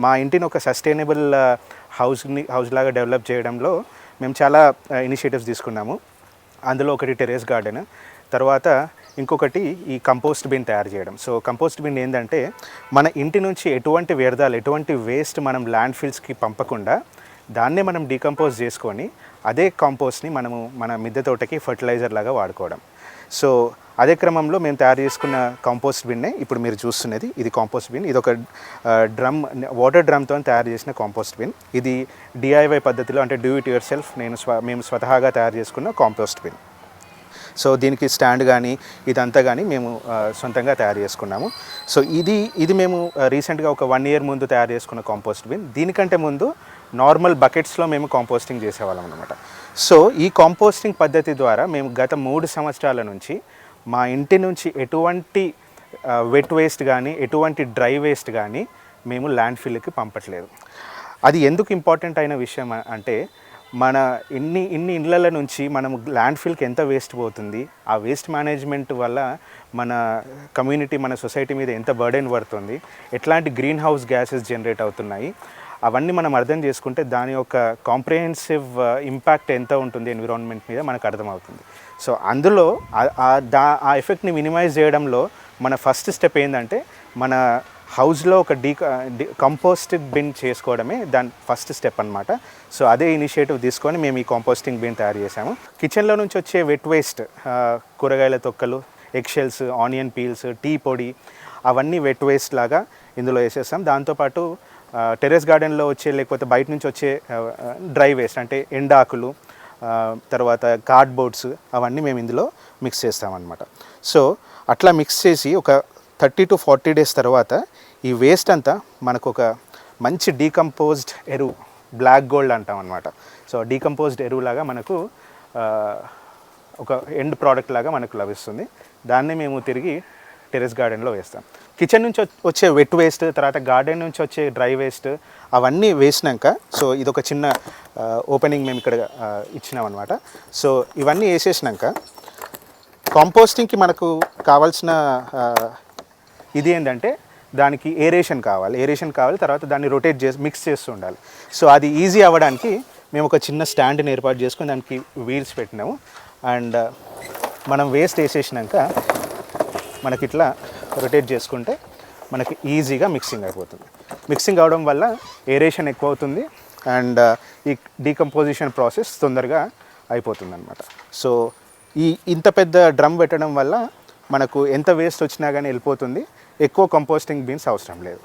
మా ఇంటిని ఒక సస్టైనబుల్ హౌస్ లాగా డెవలప్ చేయడంలో మేము చాలా ఇనిషియేటివ్స్ తీసుకున్నాము. అందులో ఒకటి టెర్రస్ గార్డెన్, తర్వాత ఇంకొకటి ఈ కంపోస్ట్ బిన్ తయారు చేయడం. సో కంపోస్ట్ బిన్ ఏంటంటే మన ఇంటి నుంచి ఎటువంటి వ్యర్థాలు, ఎటువంటి వేస్ట్ మనం ల్యాండ్ ఫిల్స్కి పంపకుండా దాన్నే మనం డీకంపోజ్ చేసుకొని అదే కాంపోస్ట్ని మనము మన మిద్దె తోటకి ఫర్టిలైజర్ లాగా వాడుకోవడం. సో అదే క్రమంలో మేము తయారు చేసుకున్న కాంపోస్ట్ బిన్నే ఇప్పుడు మీరు చూస్తున్నది. ఇది కాంపోస్ట్ బిన్. ఇది ఒక వాటర్ డ్రమ్తో తయారు చేసిన కాంపోస్ట్ బిన్. ఇది డిఐవై పద్ధతిలో, అంటే డూ ఇట్ యువర్ సెల్ఫ్, మేము స్వతహాగా తయారు చేసుకున్న కాంపోస్ట్ బిన్. సో దీనికి స్టాండ్ కానీ ఇదంతా కానీ మేము సొంతంగా తయారు చేసుకున్నాము. సో ఇది మేము రీసెంట్గా ఒక 1 year ముందు తయారు చేసుకున్న కాంపోస్ట్ బిన్. దీనికంటే ముందు నార్మల్ బకెట్స్లో మేము కాంపోస్టింగ్ చేసేవాళ్ళం అనమాట. సో ఈ కాంపోస్టింగ్ పద్ధతి ద్వారా మేము గత 3 సంవత్సరాల నుంచి మా ఇంటి నుంచి ఎటువంటి వెట్ వేస్ట్ కానీ, ఎటువంటి డ్రై వేస్ట్ కానీ మేము ల్యాండ్ ఫిల్కి పంపట్లేదు. అది ఎందుకు ఇంపార్టెంట్ అయిన విషయం అంటే, మన ఇన్ని ఇళ్ళ నుంచి మనము ల్యాండ్ ఫిల్కి ఎంత వేస్ట్ పోతుంది, ఆ వేస్ట్ మేనేజ్మెంట్ వల్ల మన కమ్యూనిటీ, మన సొసైటీ మీద ఎంత బర్డెన్ పడుతుంది, ఎట్లాంటి గ్రీన్ హౌస్ గ్యాసెస్ జనరేట్ అవుతున్నాయి, అవన్నీ మనం అర్థం చేసుకుంటే దాని యొక్క కాంప్రిహెన్సివ్ ఇంపాక్ట్ ఎంత ఉంటుంది ఎన్విరాన్మెంట్ మీద మనకు అర్థమవుతుంది. సో అందులో ఆ ఎఫెక్ట్ని మినిమైజ్ చేయడంలో మన ఫస్ట్ స్టెప్ ఏంటంటే, మన హౌస్లో ఒక కంపోస్టింగ్ బిన్ చేసుకోవడమే దాని ఫస్ట్ స్టెప్ అనమాట. సో అదే ఇనిషియేటివ్ తీసుకొని మేము ఈ కాంపోస్టింగ్ బిన్ తయారు చేసాము. కిచెన్లో నుంచి వచ్చే వెట్ వేస్ట్, కూరగాయల తొక్కలు, ఎగ్షెల్స్, ఆనియన్ పీల్స్, టీ పొడి, అవన్నీ వెట్ వేస్ట్ లాగా ఇందులో వేసేస్తాం. దాంతోపాటు టెర్రస్ గార్డెన్లో వచ్చే, లేకపోతే బయట నుంచి వచ్చే డ్రై వేస్ట్ అంటే ఎండాకులు, తర్వాత కార్డ్బోర్డ్స్, అవన్నీ మేము ఇందులో మిక్స్ చేస్తామన్నమాట. సో అట్లా మిక్స్ చేసి ఒక 30 to 40 days తర్వాత ఈ వేస్ట్ అంతా మనకు ఒక మంచి డీకంపోజ్డ్ ఎరువు, బ్లాక్ గోల్డ్ అంటాం అనమాట. సో డీకంపోజ్డ్ ఎరువులాగా మనకు ఒక ఎండ్ ప్రోడక్ట్ లాగా మనకు లభిస్తుంది. దాన్ని మేము తిరిగి టెర్రస్ గార్డెన్లో వేస్తాం. కిచెన్ నుంచి వచ్చే వెట్ వేస్ట్, తర్వాత గార్డెన్ నుంచి వచ్చే డ్రై వేస్ట్, అవన్నీ వేసినాక, సో ఇది ఒక చిన్న ఓపెనింగ్ మేము ఇక్కడ ఇచ్చినాం అనమాట. సో ఇవన్నీ వేసేసినాక కాంపోస్టింగ్కి మనకు కావాల్సిన ఇది ఏంటంటే, దానికి ఏరేషన్ కావాలి, తర్వాత దాన్ని రొటేట్ చేసి మిక్స్ చేస్తూ ఉండాలి. సో అది ఈజీ అవ్వడానికి మేము ఒక చిన్న స్టాండ్ని ఏర్పాటు చేసుకొని దానికి వీల్స్ పెట్టినాము. అండ్ మనం వేస్ట్ వేసేసినాక మనకి ఇట్లా రొటేట్ చేసుకుంటే మనకి ఈజీగా మిక్సింగ్ అయిపోతుంది. మిక్సింగ్ అవడం వల్ల ఏరేషన్ ఎక్కువ అవుతుంది అండ్ ఈ డీకంపోజిషన్ ప్రాసెస్ తొందరగా అయిపోతుంది అనమాట. సో ఇంత పెద్ద డ్రమ్ పెట్టడం వల్ల మనకు ఎంత వేస్ట్ వచ్చినా కానీ వెళ్ళిపోతుంది. ఎక్కువ కంపోస్టింగ్ బిన్స్ అవసరం లేదు.